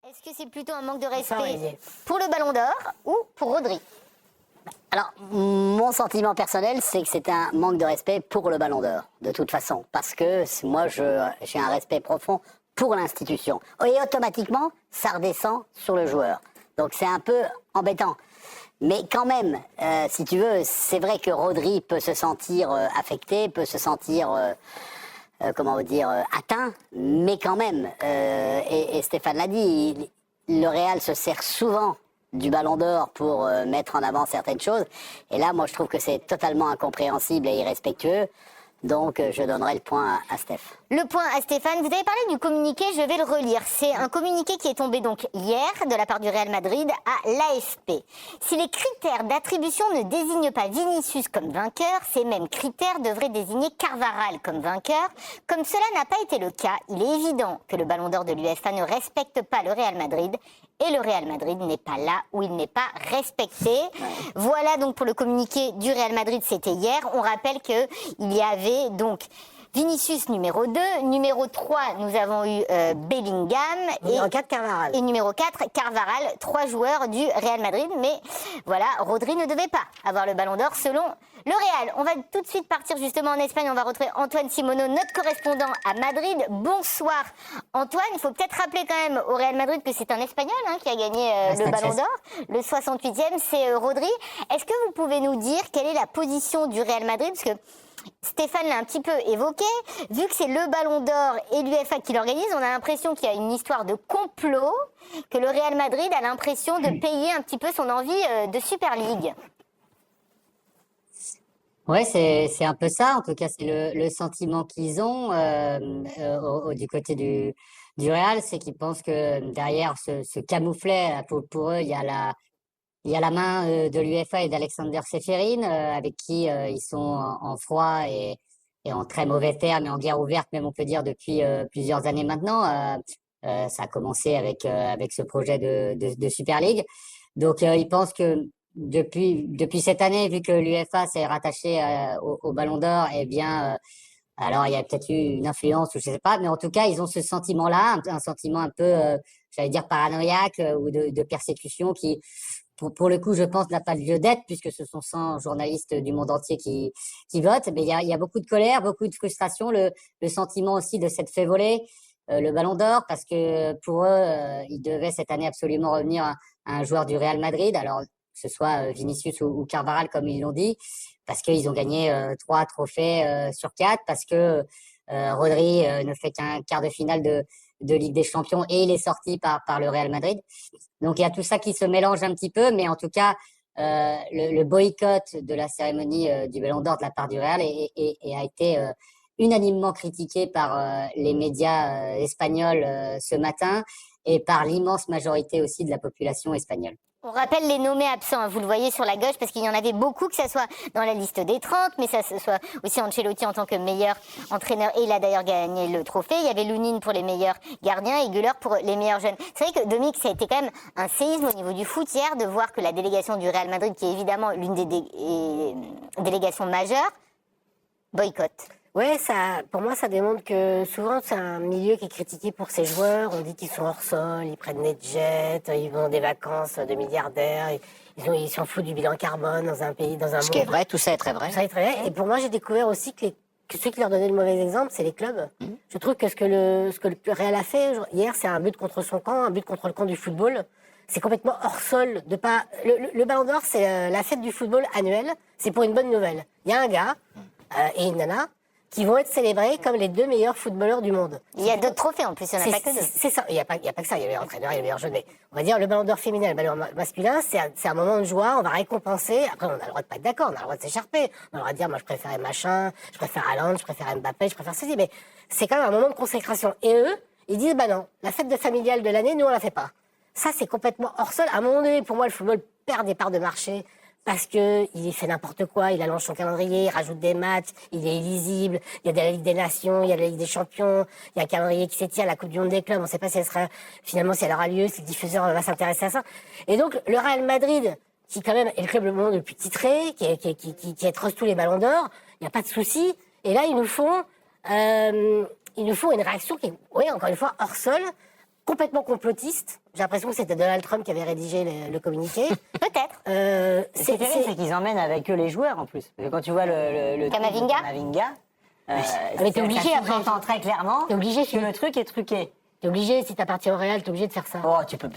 Est-ce que c'est plutôt un manque de respect pour le Ballon d'Or ou pour Rodri? Alors, mon sentiment personnel, c'est que c'est un manque de respect pour le Ballon d'Or, de toute façon. Parce que moi, j'ai un respect profond pour l'institution. Et automatiquement, ça redescend sur le joueur. Donc c'est un peu embêtant. Mais quand même, si tu veux, c'est vrai que Rodri peut se sentir affecté, peut se sentir... atteint, mais quand même, et Stéphane l'a dit, le Real se sert souvent du Ballon d'Or pour mettre en avant certaines choses, et là, moi, je trouve que c'est totalement incompréhensible et irrespectueux, donc je donnerai le point à Steph. Le point à Stéphane. Vous avez parlé du communiqué, je vais le relire. C'est un communiqué qui est tombé donc hier de la part du Real Madrid à l'AFP. Si les critères d'attribution ne désignent pas Vinicius comme vainqueur, ces mêmes critères devraient désigner Carvajal comme vainqueur. Comme cela n'a pas été le cas, il est évident que le Ballon d'Or de l'UEFA ne respecte pas le Real Madrid. Et le Real Madrid n'est pas là où il n'est pas respecté. Voilà donc pour le communiqué du Real Madrid, c'était hier. On rappelle qu'il y avait donc Vinicius numéro 2, numéro 3, nous avons eu Bellingham. Numéro 4, Carvajal. Et numéro 4, Carvajal, 3 joueurs du Real Madrid. Mais voilà, Rodri ne devait pas avoir le Ballon d'Or selon le Real. On va tout de suite partir justement en Espagne. On va retrouver Antoine Simoneau, notre correspondant à Madrid. Bonsoir Antoine. Il faut peut-être rappeler quand même au Real Madrid que c'est un Espagnol qui a gagné le Ballon d'Or. Le 68e, c'est Rodri. Est-ce que vous pouvez nous dire quelle est la position du Real Madrid? Parce que Stéphane l'a un petit peu évoqué, vu que c'est le Ballon d'Or et l'UEFA qui l'organise, on a l'impression qu'il y a une histoire de complot, que le Real Madrid a l'impression de payer un petit peu son envie de Super League. Ouais, c'est un peu ça, en tout cas c'est le sentiment qu'ils ont du côté du Real, c'est qu'ils pensent que derrière ce camouflet, pour eux, il y a la main de l'UEFA et d'Alexander Ceferin, avec qui ils sont en froid et en très mauvais termes et en guerre ouverte, même on peut dire depuis plusieurs années maintenant. Ça a commencé avec ce projet de Super League. Donc ils pensent que depuis cette année, vu que l'UEFA s'est rattaché au Ballon d'Or, eh bien, alors il y a peut-être eu une influence ou je sais pas, mais en tout cas ils ont ce sentiment-là, un sentiment un peu, j'allais dire paranoïaque ou de persécution qui pour le coup, je pense, n'a pas lieu d'être, puisque ce sont 100 journalistes du monde entier qui votent. Mais il y a beaucoup de colère, beaucoup de frustration, le sentiment aussi de s'être fait voler le Ballon d'Or, parce que pour eux, il devait cette année absolument revenir à un joueur du Real Madrid, alors que ce soit Vinicius ou Carvajal, comme ils l'ont dit, parce qu'ils ont gagné 3 trophées sur 4, parce que Rodri ne fait qu'un quart de finale de Ligue des Champions et il est sorti par le Real Madrid. Donc il y a tout ça qui se mélange un petit peu, mais en tout cas le boycott de la cérémonie du Ballon d'Or de la part du Real a été unanimement critiqué par les médias espagnols ce matin et par l'immense majorité aussi de la population espagnole. On rappelle les nommés absents, vous le voyez sur la gauche, parce qu'il y en avait beaucoup, que ça soit dans la liste des 30, mais ça soit aussi Ancelotti en tant que meilleur entraîneur, et il a d'ailleurs gagné le trophée. Il y avait Lunin pour les meilleurs gardiens et Güler pour les meilleurs jeunes. C'est vrai que Dominique, ça a été quand même un séisme au niveau du foot hier, de voir que la délégation du Real Madrid, qui est évidemment l'une des délégations majeures, boycotte. Ouais, pour moi, ça démontre que souvent, c'est un milieu qui est critiqué pour ses joueurs. On dit qu'ils sont hors sol, ils prennent des jets, ils vont des vacances de milliardaires, ils s'en foutent du bilan carbone dans un pays, dans un monde. Ce qui est vrai, tout ça est très vrai. Ça est très vrai. Et pour moi, j'ai découvert aussi que ceux qui leur donnaient le mauvais exemple, c'est les clubs. Je trouve que ce que le Real a fait hier, c'est un but contre son camp, un but contre le camp du football. C'est complètement hors sol de pas. Le Ballon d'Or, c'est la fête du football annuelle. C'est pour une bonne nouvelle. Il y a un gars et une nana qui vont être célébrés comme les 2 meilleurs footballeurs du monde. Il y a d'autres trophées en plus, il n'y en a pas que 2. C'est ça, il n'y a pas que ça, il y a le meilleur entraîneur, il y a le meilleur jeune, mais on va dire le Ballon d'Or féminin, le Ballon d'Or masculin, c'est un moment de joie, on va récompenser, après on a le droit de pas être d'accord, on a le droit de s'écharper, on a le droit de dire moi je préfère machin, je préfère Haaland, je préfère Mbappé, je préfère ceci, mais c'est quand même un moment de consécration. Et eux, ils disent bah non, la fête de familiale de l'année, nous on la fait pas. Ça c'est complètement hors sol. À un moment donné, pour moi, le football perd des parts de marché, parce que il fait n'importe quoi, il allonge son calendrier, il rajoute des matchs, il est illisible, il y a de la Ligue des Nations, il y a la Ligue des Champions, il y a un calendrier qui s'étire, la Coupe du Monde des clubs, on ne sait pas si elle sera, finalement, si elle aura lieu, si le diffuseur va s'intéresser à ça. Et donc, le Real Madrid, qui quand même est le club le monde le plus titré, qui trust tous les ballons d'or, il n'y a pas de souci. Et là, ils nous font une réaction qui est, oui, encore une fois, hors sol, complètement complotiste, J'ai l'impression que c'était Donald Trump qui avait rédigé le communiqué. Peut-être. Ce qui est terrible, c'est qu'ils emmènent avec eux les joueurs en plus. Parce que quand tu vois le Kamavinga. mais t'es obligé ça après. sous-entend très clairement T'es obligé, que le truc est truqué. T'es obligé, si t'appartiens au Real, t'es obligé de faire ça. Oh, tu peux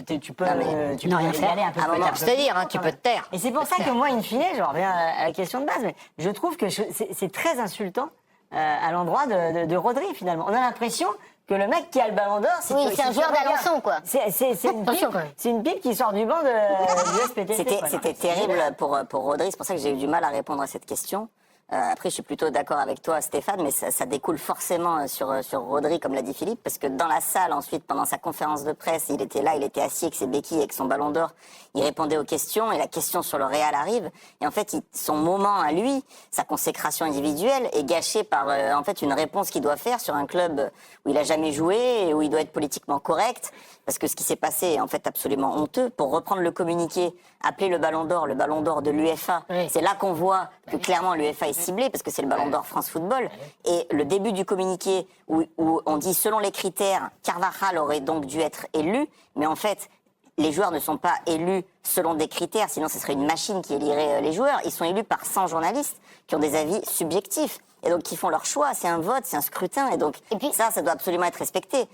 rien y aller faire. un peu. À un moment, peut-être je te dire, hein, tu peux te taire. Et c'est pour ça que moi, in fine, je reviens à la question de base, mais je trouve que c'est très insultant à l'endroit de Rodri, finalement. On a l'impression que le mec qui a le ballon d'or, Oui, c'est un joueur d'Alençon, quoi. C'est Attention, quand même. une pipe qui sort du banc du SPTT. C'était terrible pour Rodri, c'est pour ça que j'ai eu du mal à répondre à cette question. Après, je suis plutôt d'accord avec toi, Stéphane, mais ça découle forcément sur Rodri, comme l'a dit Philippe, parce que dans la salle, ensuite, pendant sa conférence de presse, il était là, il était assis avec ses béquilles, avec son ballon d'or, il répondait aux questions, et la question sur le Real arrive, et en fait, son moment à lui, sa consécration individuelle, est gâchée par, en fait, une réponse qu'il doit faire sur un club où il a jamais joué, et où il doit être politiquement correct, parce que ce qui s'est passé est en fait absolument honteux. Pour reprendre le communiqué, appeler le ballon d'or de l'UEFA, oui. c'est là qu'on voit que clairement l'UEFA est ciblée, parce que c'est le ballon d'or France Football. Et le début du communiqué, où on dit selon les critères, Carvajal aurait donc dû être élu, mais en fait, les joueurs ne sont pas élus selon des critères, sinon ce serait une machine qui élirait les joueurs. Ils sont élus par 100 journalistes qui ont des avis subjectifs, et donc qui font leur choix. C'est un vote, c'est un scrutin, et donc puis, ça doit absolument être respecté.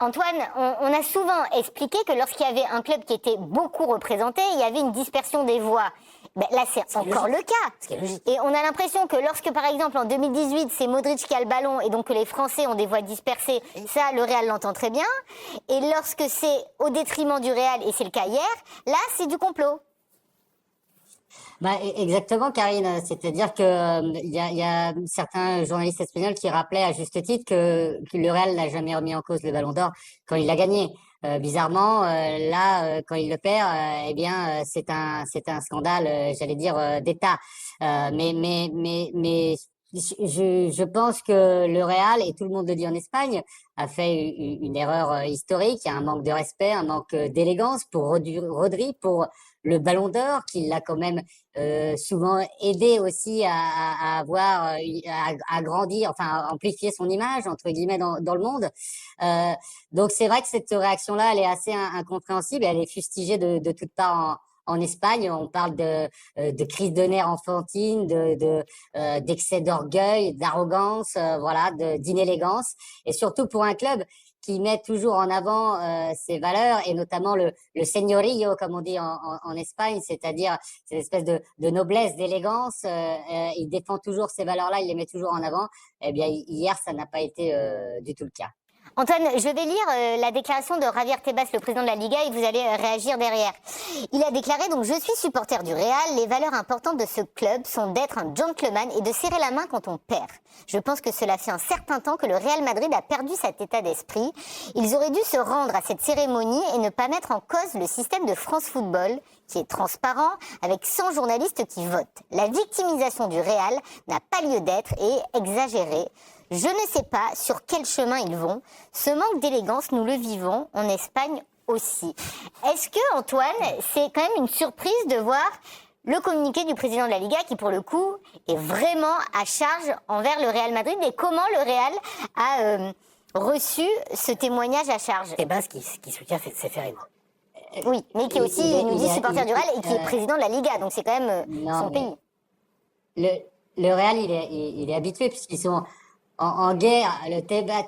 Antoine, on a souvent expliqué que lorsqu'il y avait un club qui était beaucoup représenté, il y avait une dispersion des voix. Ben là, c'est encore le cas. Ce qui est logique. Et on a l'impression que lorsque, par exemple, en 2018, c'est Modric qui a le ballon et donc que les Français ont des voix dispersées, ça, le Real l'entend très bien. Et lorsque c'est au détriment du Real, et c'est le cas hier, là, c'est du complot. Bah, exactement, Karine. C'est-à-dire que il y a certains journalistes espagnols qui rappelaient à juste titre que le Real n'a jamais remis en cause le Ballon d'Or quand il l'a gagné. Bizarrement, là, quand il le perd, eh bien, c'est un scandale, j'allais dire, d'État. Mais je pense que le Real, et tout le monde le dit en Espagne, a fait une erreur historique. Il y a un manque de respect, un manque d'élégance pour Rodri, pour le Ballon d'Or, qui l'a quand même souvent aidé aussi à avoir, à grandir, enfin à amplifier son image entre guillemets dans le monde. Donc c'est vrai que cette réaction-là, elle est assez incompréhensible, elle est fustigée de toutes parts en Espagne. On parle de crise de nerfs enfantine, d'excès d'orgueil, d'arrogance, voilà, d'inélégance, et surtout pour un club qui met toujours en avant ses valeurs, et notamment le señorío, comme on dit en Espagne, c'est-à-dire cette espèce de noblesse, d'élégance. Il défend toujours ces valeurs-là, il les met toujours en avant. Eh bien, hier, ça n'a pas été du tout le cas. Antoine, je vais lire la déclaration de Javier Tebas, le président de la Liga, et vous allez réagir derrière. Il a déclaré, donc, je suis supporter du Real. Les valeurs importantes de ce club sont d'être un gentleman et de serrer la main quand on perd. Je pense que cela fait un certain temps que le Real Madrid a perdu cet état d'esprit. Ils auraient dû se rendre à cette cérémonie et ne pas mettre en cause le système de France Football, qui est transparent, avec 100 journalistes qui votent. La victimisation du Real n'a pas lieu d'être et est exagérée. Je ne sais pas sur quel chemin ils vont. Ce manque d'élégance, nous le vivons en Espagne aussi. Est-ce que, Antoine, c'est quand même une surprise de voir le communiqué du président de la Liga qui, pour le coup, est vraiment à charge envers le Real Madrid, et comment le Real a reçu ce témoignage à charge? Tebas qui soutient Ceferino. Oui, mais qui est aussi, il nous dit, supporter du Real et qui est président de la Liga, donc c'est quand même son pays. Le Real, il est habitué, puisqu'ils sont en guerre.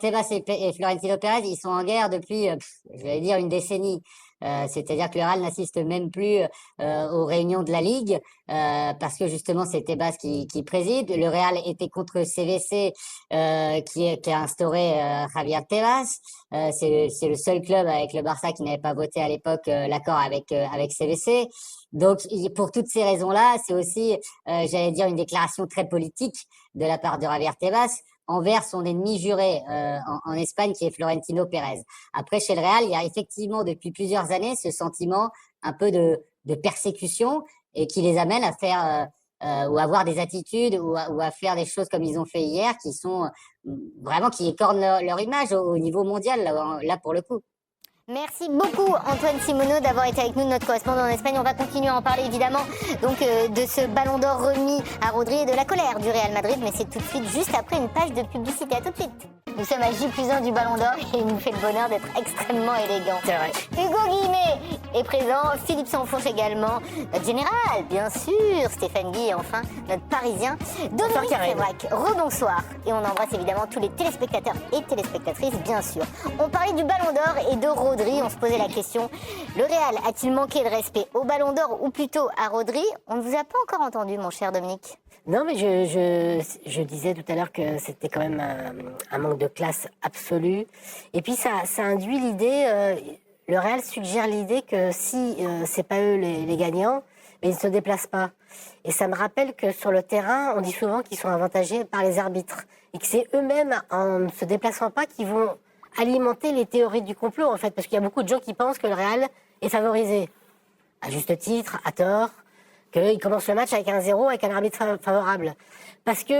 Tebas et Florentino Pérez, ils sont en guerre depuis, je vais dire, une décennie. C'est-à-dire que le Real n'assiste même plus aux réunions de la Ligue, parce que justement c'est Tebas qui préside. Le Real était contre CVC, qui a instauré Javier Tebas. C'est le seul club avec le Barça qui n'avait pas voté à l'époque l'accord avec CVC. Donc pour toutes ces raisons-là, c'est aussi, j'allais dire, une déclaration très politique de la part de Javier Tebas envers son ennemi juré en Espagne, qui est Florentino Pérez. Après, chez le Real, il y a effectivement depuis plusieurs années ce sentiment un peu de persécution, et qui les amène à faire ou à avoir des attitudes ou à faire des choses comme ils ont fait hier, qui sont vraiment, qui écornent leur image au niveau mondial, là pour le coup. Merci beaucoup Antoine Simoneau d'avoir été avec nous, notre correspondant en Espagne. On va continuer à en parler évidemment donc de ce ballon d'or remis à Rodri et de la colère du Real Madrid, mais c'est tout de suite juste après une page de publicité. À tout de suite. Nous sommes à J+1 du Ballon d'Or et il nous fait le bonheur d'être extrêmement élégant. C'est vrai. Hugo Guillemet est présent, Philippe Sansfourche également, notre général, bien sûr, Stéphane Guy et enfin notre Parisien, Dominique Karine. Sévrac. Rebonsoir. Et on embrasse évidemment tous les téléspectateurs et téléspectatrices, bien sûr. On parlait du Ballon d'Or et de Rodri, on se posait la question, le Real a-t-il manqué de respect au Ballon d'Or ou plutôt à Rodri? On ne vous a pas encore entendu, mon cher Dominique. Non, mais je disais tout à l'heure que c'était quand même un manque de classe absolu. Et puis ça induit l'idée, le Real suggère l'idée que si c'est pas eux les gagnants, mais ils ne se déplacent pas. Et ça me rappelle que sur le terrain, on dit souvent qu'ils sont avantagés par les arbitres. Et que c'est eux-mêmes, en ne se déplaçant pas, qui vont alimenter les théories du complot, en fait. Parce qu'il y a beaucoup de gens qui pensent que le Real est favorisé. À juste titre, à tort. Qu'il commence le match avec un 0, avec un arbitre favorable. Parce que,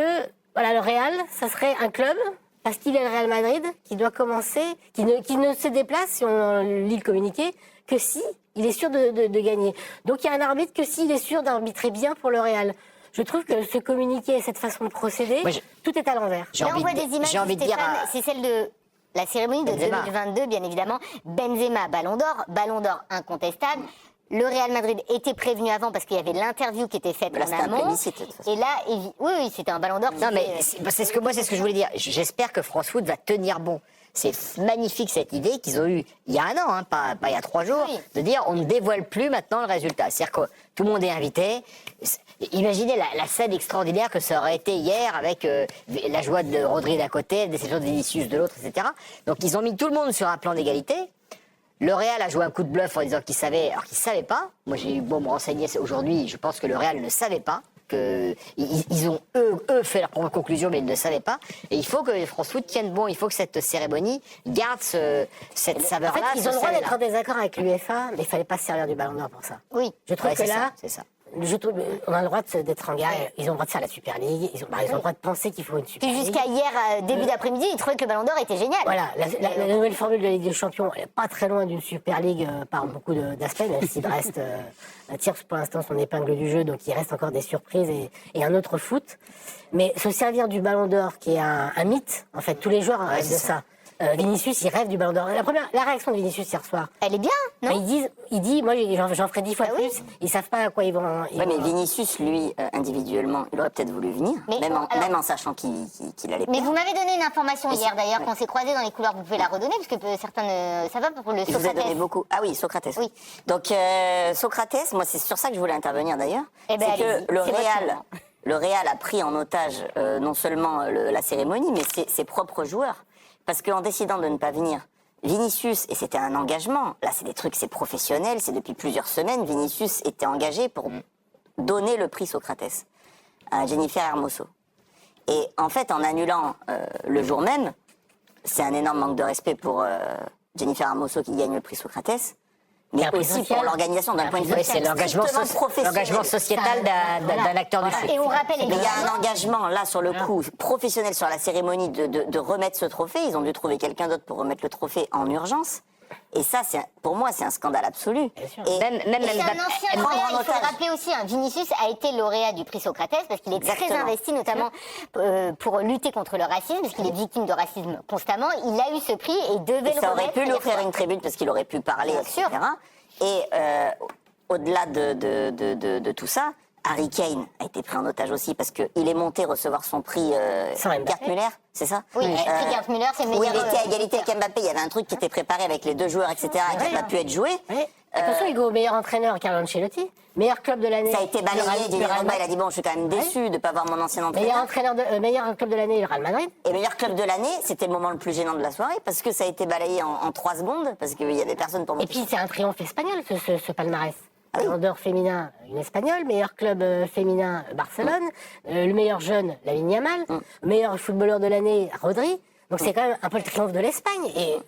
voilà, le Real, ça serait un club, parce qu'il est le Real Madrid, qui doit commencer, qui ne se déplace, si on lit le communiqué, que si il est sûr de gagner. Donc il y a un arbitre que s'il est sûr d'arbitrer bien pour le Real. Je trouve que ce communiqué et cette façon de procéder, tout est à l'envers. Là, on voit des images, j'ai envie de dire Stéphane, c'est celle de la cérémonie de Benzema. 2022, bien évidemment. Benzema, Ballon d'Or incontestable. Le Real Madrid était prévenu avant parce qu'il y avait l'interview qui était faite Là, en c'était un amont. plébiscite, de toute façon. Et là, oui, c'était un Ballon d'Or. Non, mais c'est ce que je voulais dire. J'espère que France Foot va tenir bon. C'est magnifique cette idée qu'ils ont eue il y a un an, hein, pas il y a 3 jours, Oui. de dire on ne dévoile plus maintenant le résultat. C'est-à-dire que tout le monde est invité. Imaginez la scène extraordinaire que ça aurait été hier avec la joie de Rodri d'un côté, la déception de Vinicius de l'autre, etc. Donc ils ont mis tout le monde sur un plan d'égalité. Le Real a joué un coup de bluff en disant qu'il savait, alors qu'il ne savait pas. Moi, j'ai eu beau me renseigner aujourd'hui, je pense que le Real ne savait pas. Ils ont, eux, fait leur propre conclusion, mais ils ne savaient pas. Et il faut que France Foot tienne bon, il faut que cette cérémonie garde cette En saveur-là. fait, ils ont le droit d'être en sel-là. désaccord avec l'UEFA, mais il fallait pas se servir du Ballon d'Or pour ça. Oui. Je trouve Ouais, que c'est là, c'est ça. je trouve, on a le droit d'être en guerre. Ils ont le droit de faire la Super League. Ils ont le droit de penser qu'il faut une Super Puis League. jusqu'à hier, début d'après-midi, ils trouvaient que le Ballon d'Or était génial. Voilà, la nouvelle formule de la Ligue des Champions, elle n'est pas très loin d'une Super League par beaucoup d'aspects, même s'il reste tire pour l'instant son épingle du jeu, donc il reste encore des surprises et un autre foot. Mais se servir du Ballon d'Or, qui est un mythe, en fait, tous les joueurs rêvent de ça. Vinicius, il rêve du Ballon d'Or. La réaction de Vinicius hier soir, Elle est bien, non? il dit, moi j'en ferai 10 fois Ah oui. plus. Ils savent pas à quoi ils vont. Ouais, mais Vinicius, lui, individuellement, il aurait peut-être voulu venir, Mais même, bon, alors- même en sachant qu'il allait Mais perdre. vous m'avez donné une information Mais hier c'est- d'ailleurs, ouais. qu'on s'est croisés dans les couloirs, vous pouvez la redonner, parce que certains ne savent pas pour le Je vous ai donné Socrates. beaucoup. Ah oui, Socrates. Oui. Donc, Socrates, moi, c'est sur ça que je voulais intervenir d'ailleurs. Eh ben, C'est allez-y, que le c'est votre Real, moment. le Real a pris en otage non seulement la cérémonie, mais ses propres joueurs. Parce qu'en décidant de ne pas venir, Vinicius, et c'était un engagement, là c'est des trucs, c'est professionnel, c'est depuis plusieurs semaines, Vinicius était engagé pour donner le prix Socrates à Jennifer Hermoso. Et en fait, en annulant le jour même, c'est un énorme manque de respect pour Jennifer Hermoso qui gagne le prix Socrates, mais un prix aussi social. pour l'organisation d'un point de vue Oui, c'est l'engagement sociétal d'un acteur du foot. Et on rappelle Mais il y a évidemment. un engagement là sur le coup professionnel sur la cérémonie de remettre ce trophée. Ils ont dû trouver quelqu'un d'autre pour remettre le trophée en urgence. Et ça, pour moi, c'est un scandale absolu. Et Même Et c'est un ancien prendre lauréat, en il faut le otage. rappeler aussi, hein, Vinicius a été lauréat du prix Socrates parce qu'il est très Exactement. investi, notamment pour lutter contre le racisme, parce qu'il est victime de racisme constamment. Il a eu ce prix et il devait le ça aurait remettre pu lui hier offrir soir. une tribune parce qu'il aurait pu parler, Bien etc. sûr. Et au-delà de tout ça, Harry Kane a été pris en otage aussi parce qu'il est monté recevoir son prix Sans Mbappé. Gerd Müller, c'est ça Oui, le prix Gerd Müller, c'est le Où il meilleur. était à égalité avec Mbappé. Il y avait un truc qui était préparé avec les deux joueurs, etc. et qui n'a pas pu être joué. Ouais. Attention, Hugo, meilleur entraîneur, Carlo Ancelotti. Meilleur club de l'année. Ça a été balayé. le Didier Real Drogba, il a dit bon, je suis quand même déçu de ne pas voir mon ancien Meilleur entraîneur. meilleur club de l'année, le Real Madrid. Et meilleur club de l'année, c'était le moment le plus gênant de la soirée parce que ça a été balayé en 3 secondes parce qu'il y avait personne pour Et monter. puis c'est un triomphe espagnol, ce palmarès. Ah oui. Ballon d'Or féminin, une espagnole. Meilleur club féminin, Barcelone. Le meilleur jeune, Lamine Yamal. Meilleur footballeur de l'année, Rodri. Donc c'est quand même un peu le triomphe de l'Espagne. Et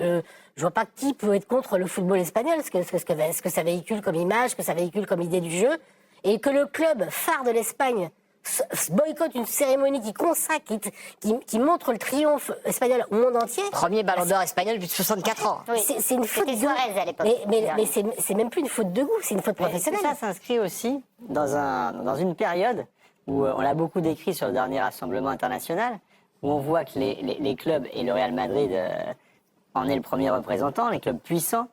je vois pas qui peut être contre le football espagnol, ce que ça véhicule comme image, ce que ça véhicule comme idée du jeu. Et que le club phare de l'Espagne boycotte une cérémonie qui consacre, qui montre le triomphe espagnol au monde entier. Premier ballon d'or espagnol depuis 64 ans. Oui. C'est une faute C'était de goût. Suarez à l'époque. Mais c'est même plus une faute de goût, c'est une faute professionnelle. Ça s'inscrit aussi dans une période où on l'a beaucoup décrit sur le dernier rassemblement international, où on voit que les clubs, et le Real Madrid en est le premier représentant, les clubs puissants,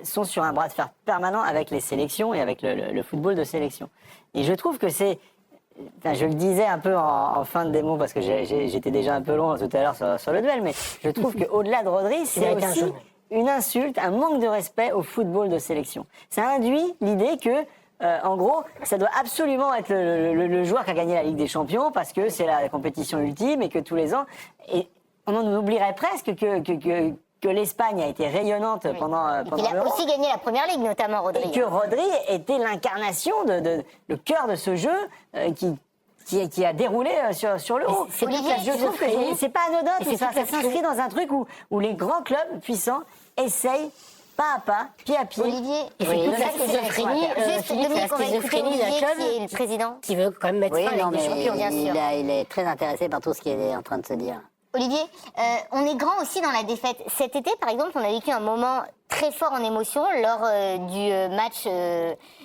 sont sur un bras de fer permanent avec les sélections et avec le football de sélection. Et je trouve que c'est... Enfin, je le disais un peu en fin de démo parce que j'étais déjà un peu long tout à l'heure sur le duel, mais je trouve qu'au-delà de Rodri, c'est aussi une insulte, un manque de respect au football de sélection. Ça induit l'idée que, en gros, ça doit absolument être le joueur qui a gagné la Ligue des Champions parce que c'est la compétition ultime et que tous les ans... Et on en oublierait presque que l'Espagne a été rayonnante pendant Il a l'Euro. aussi gagné la première ligue, notamment Rodri. Et que Rodri était l'incarnation, le cœur de ce jeu qui a déroulé sur l'Euro. Olivier, Je trouve que c'est pas anodin tout ça. Ça s'inscrit dans un truc où les grands clubs puissants essayent pas à pas, pied à pied. Olivier, Et c'est toute la schizophrénie, juste Philippe, Dominique, c'est on la va écouter schizophrénie d'un Olivier club qui est le président. qui veut quand même mettre Oui, fin à la non, Ligue des mais Champions. bien sûr. il est très intéressé par tout ce qu'il est en train de se dire. Olivier, on est grand aussi dans la défaite. Cet été, par exemple, on a vécu un moment très fort en émotion lors du match,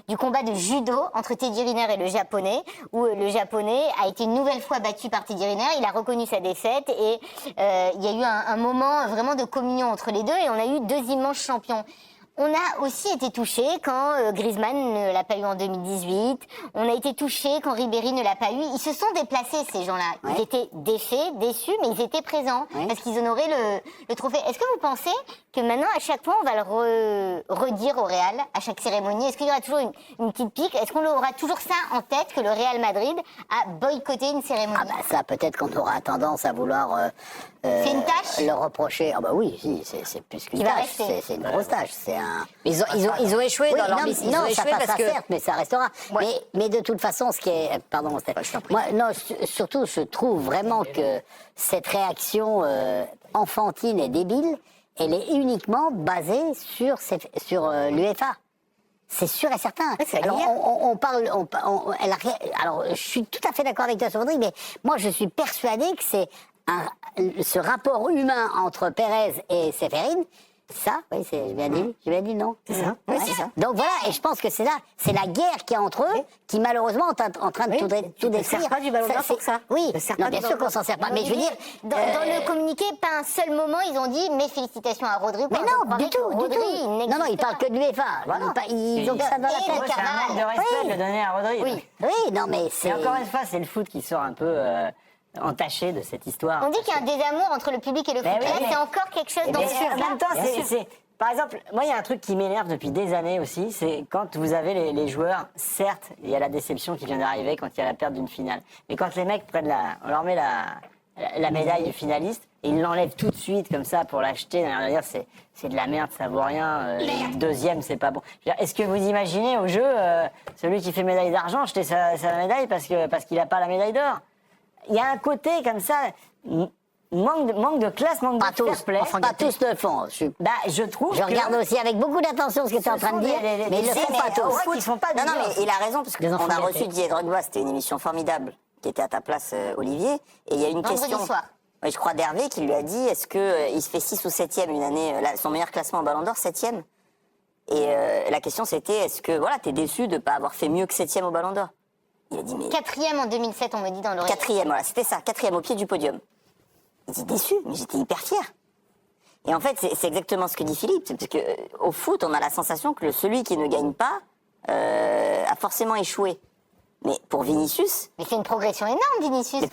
du combat de judo entre Teddy Riner et le Japonais, où le Japonais a été une nouvelle fois battu par Teddy Riner. Il a reconnu sa défaite et il y a eu un moment vraiment de communion entre les deux et on a eu deux immenses champions. On a aussi été touché quand Griezmann ne l'a pas eu en 2018. On a été touché quand Ribéry ne l'a pas eu. Ils se sont déplacés, ces gens-là. Ouais. Ils étaient défaits, déçus, mais ils étaient présents Ouais. parce qu'ils honoraient le trophée. Est-ce que vous pensez que maintenant, à chaque fois, on va le redire au Real, à chaque cérémonie? Est-ce qu'il y aura toujours une petite pique? Est-ce qu'on aura toujours ça en tête, que le Real Madrid a boycotté une cérémonie? Ah bah ça, peut-être qu'on aura tendance à vouloir C'est une tâche? le reprocher. Ah bah oui, si, c'est plus qu'une Qui va tâche. rester. C'est une grosse tâche. C'est un... Ils ont échoué Oui, dans leur non, mission. non, Ils ont ça échoué passera parce que... certes, mais ça restera. Mais de toute façon, ce qui est... Pardon, Steph. Moi, non, surtout, je trouve vraiment que cette réaction enfantine et débile, elle est uniquement basée sur l'UEFA. C'est sûr et certain. c'est Alors, agréable. on parle... alors, je suis tout à fait d'accord avec toi sur Rodri, mais moi, je suis persuadé que c'est ce rapport humain entre Pérez et Séphérine. Ça, oui, j'ai bien dit non. C'est ça. Ouais. Oui, c'est ça. Donc voilà, et je pense que c'est la guerre qui est entre eux, qui malheureusement est en train de tout Tu te détruire. sers pas du Ballon d'Or pour ça. Oui, Tu te sers non, pas bien du sûr Ballon qu'on s'en sert pas, mais je veux Olivier, dire... dans le communiqué, pas un seul moment, ils ont dit mes félicitations à Rodri. Mais non, du tout, du Rodri, tout. il Non, non, ils n'existe parlent pas. que de l'UEFA. Ils ont que ça dans la Et tête. le C'est un manque de respect Oui. de le donner à Rodri. Oui, oui, non, mais c'est... Et encore une fois, c'est le foot qui sort un peu entaché de cette histoire. On dit qu'il y a un désamour entre le public et le foot. oui, Là, mais- c'est encore quelque chose dans Mais ce en même temps, par exemple, moi, il y a un truc qui m'énerve depuis des années aussi, c'est quand vous avez les joueurs, certes, il y a la déception qui vient d'arriver quand il y a la perte d'une finale. Mais quand les mecs on leur met la médaille du finaliste, et ils l'enlèvent tout de suite comme ça pour l'acheter, c'est de la merde, ça vaut rien. Deuxième, c'est pas bon. Je veux dire, est-ce que vous imaginez au jeu, celui qui fait médaille d'argent, jeter sa médaille parce qu'il n'a pas la médaille d'or? Il y a un côté comme ça... Manque de classe, manque Pas de tous, fair play. pas tous le font. Je trouve Je regarde aussi avec beaucoup d'attention ce que tu es en train de dire, mais ils le font pas tous. Ils font pas Non, non, du mais il a raison, parce Des qu'on enfants a gâtés. reçu Didier Drogba, c'était une émission formidable, qui était à ta place, Olivier, et il y a une Vendredi question... soir. Oui, je crois d'Hervé qui lui a dit, est-ce qu'il se fait 6 ou 7e une année, son meilleur classement en Ballon d'Or, 7e. Et la question c'était, est-ce que voilà, t'es déçu de ne pas avoir fait mieux que 7e au Ballon d'Or? Il a dit, mais 4e en 2007, on me dit dans l'oreille. 4e, voilà, c'était ça, 4e au pied du podium. Il dit déçu, mais j'étais hyper fier. Et en fait, c'est exactement ce que dit Philippe, parce que au foot, on a la sensation que celui qui ne gagne pas a forcément échoué. Mais pour Vinicius, Mais c'est une progression énorme, Vinicius. être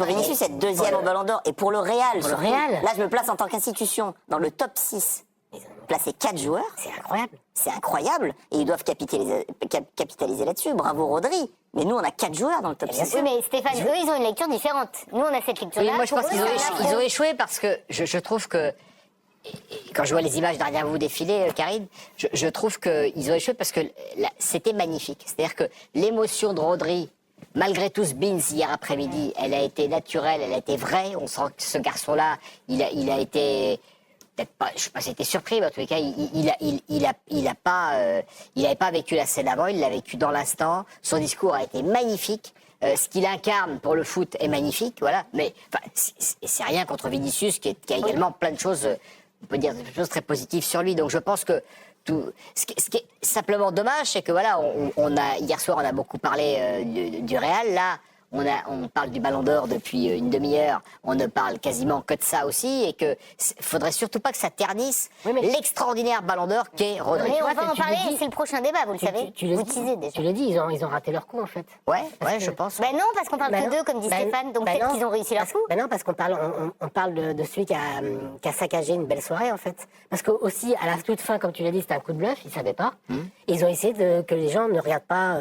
2e au Ballon d'Or, et pour le Real, surtout, Real. là je me place en tant qu'institution dans le top 6, placer 4 joueurs, C'est incroyable. c'est incroyable, et ils doivent capitaliser là-dessus. Bravo Rodri. Mais nous, on a 4 joueurs dans le top 6. Oui, mais Stéphane, eux, ils ont une lecture différente. Nous, on a cette lecture-là. Oui, moi, je Pour pense eux, qu'ils ont, c'est un ils ont affront. échoué parce que je trouve que, et quand je vois les images derrière vous défiler, Karine, je trouve qu'ils ont échoué parce que c'était magnifique. C'est-à-dire que l'émotion de Rodri, malgré tout ce Beans hier après-midi, elle a été naturelle, elle a été vraie. On sent que ce garçon-là, il a été... Peut-être pas, je sais pas si été surpris, mais en tous les cas, il n'avait pas vécu la scène avant, il l'a vécu dans l'instant. Son discours a été magnifique. Ce qu'il incarne pour le foot est magnifique, voilà. Mais enfin, c'est rien contre Vinicius, qui a également plein de choses, on peut dire des choses très positives sur lui. Donc je pense que ce qui est simplement dommage, c'est que voilà, hier soir, on a beaucoup parlé du Real. Là, on parle du Ballon d'Or depuis une demi-heure, on ne parle quasiment que de ça aussi, et que faudrait surtout pas que ça ternisse l'extraordinaire Ballon d'Or qu'est Rodri. Mais on vois, va en tu le parler, dis. c'est le prochain débat, vous le savez. Vous teasez déjà. Tu le dis, ils ont raté leur coup en fait. Ouais, Parce je que- pense. Ben non, parce qu'on parle que d'eux, comme dit Stéphane, donc peut-être qu'ils ont réussi leur coup. Ben non, parce qu'on parle, on parle de celui qui a saccagé une belle soirée en fait. Parce que aussi à la toute fin, comme tu l'as dit, c'était un coup de bluff, ils savaient pas. Ils ont essayé que les gens ne regardent pas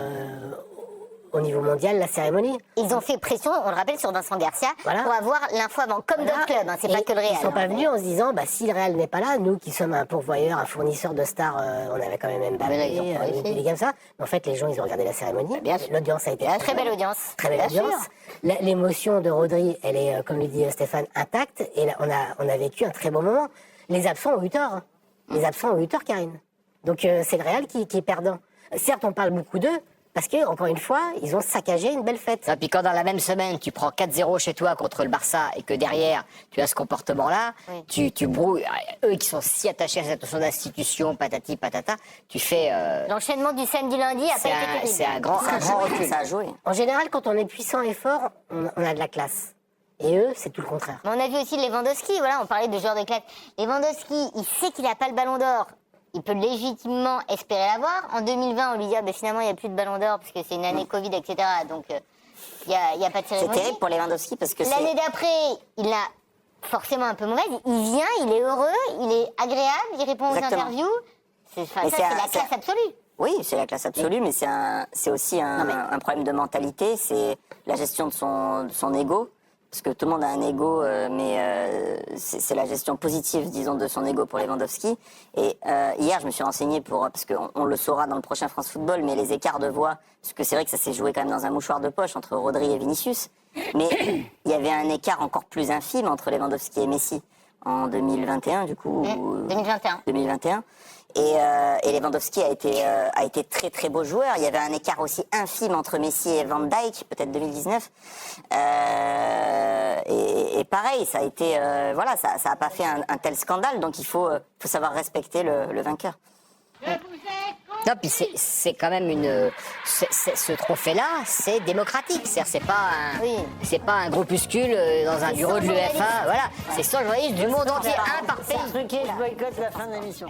au niveau mondial la cérémonie. Ils ont fait pression, on le rappelle, sur Vincent Garcia, Voilà. pour avoir l'info avant, comme d'autres clubs, hein, c'est pas Et que le Real. Ils sont pas hein. venus en se disant, bah, si le Real n'est pas là, nous qui sommes un pourvoyeur, un fournisseur de stars, on avait quand même Mbappé, Mais là, ils ont pas des comme ça. Mais en fait, les gens, ils ont regardé la cérémonie. Bien sûr. L'audience a été Très belle audience. Très belle Bien audience. L'émotion de Rodri, elle est, comme le dit Stéphane, intacte. Et là, on a vécu un très bon moment. Les absents ont eu tort. Hein. Les absents ont eu tort, Karine. Donc c'est le Real qui est perdant. Certes, on parle beaucoup d'eux, parce que, encore une fois, ils ont saccagé une belle fête. Et puis quand dans la même semaine, tu prends 4-0 chez toi contre le Barça et que derrière, tu as ce comportement-là, tu brouilles, eux qui sont si attachés à cette notion d'institution, patati patata, tu fais... L'enchaînement du samedi-lundi a pas été terrible. c'est un grand recul. Ça a joué. En général, quand on est puissant et fort, on a de la classe. Et eux, c'est tout le contraire. Mais on a vu aussi Lewandowski, voilà, on parlait de joueurs de classe. Lewandowski, il sait qu'il n'a pas le ballon d'or. Il peut légitimement espérer l'avoir. En 2020, on lui dit, finalement, il n'y a plus de ballon d'or parce que c'est une année Covid, etc. Donc, il n'y a pas de C'est cérémonie. terrible pour Lewandowski parce que L'année c'est. d'après, il a forcément un peu mauvaise. Il vient, il est heureux, il est agréable, il répond aux Exactement. interviews. Ça, Mais c'est c'est la un- classe absolue. Oui, c'est la classe absolue, mais c'est aussi un problème de mentalité, c'est la gestion de son ego. Parce que tout le monde a un ego, mais c'est la gestion positive, disons, de son ego pour Lewandowski. Et hier, je me suis renseigné parce qu'on le saura dans le prochain France Football, mais les écarts de voix, parce que c'est vrai que ça s'est joué quand même dans un mouchoir de poche entre Rodri et Vinicius. Mais il y avait un écart encore plus infime entre Lewandowski et Messi en 2021, du coup. 2021. 2021. Et Lewandowski a été très très beau joueur. Il y avait un écart aussi infime entre Messi et Van Dijk, peut-être 2019. Et pareil, ça a été voilà, ça a pas fait un tel scandale. Donc il faut savoir respecter le vainqueur. Non, puis c'est quand même ce trophée-là, c'est démocratique. C'est pas un groupuscule dans un bureau de l'UEFA. Voilà, c'est 100 journalistes du monde entier, un par pays. Truqué, je boycotte la fin de l'émission.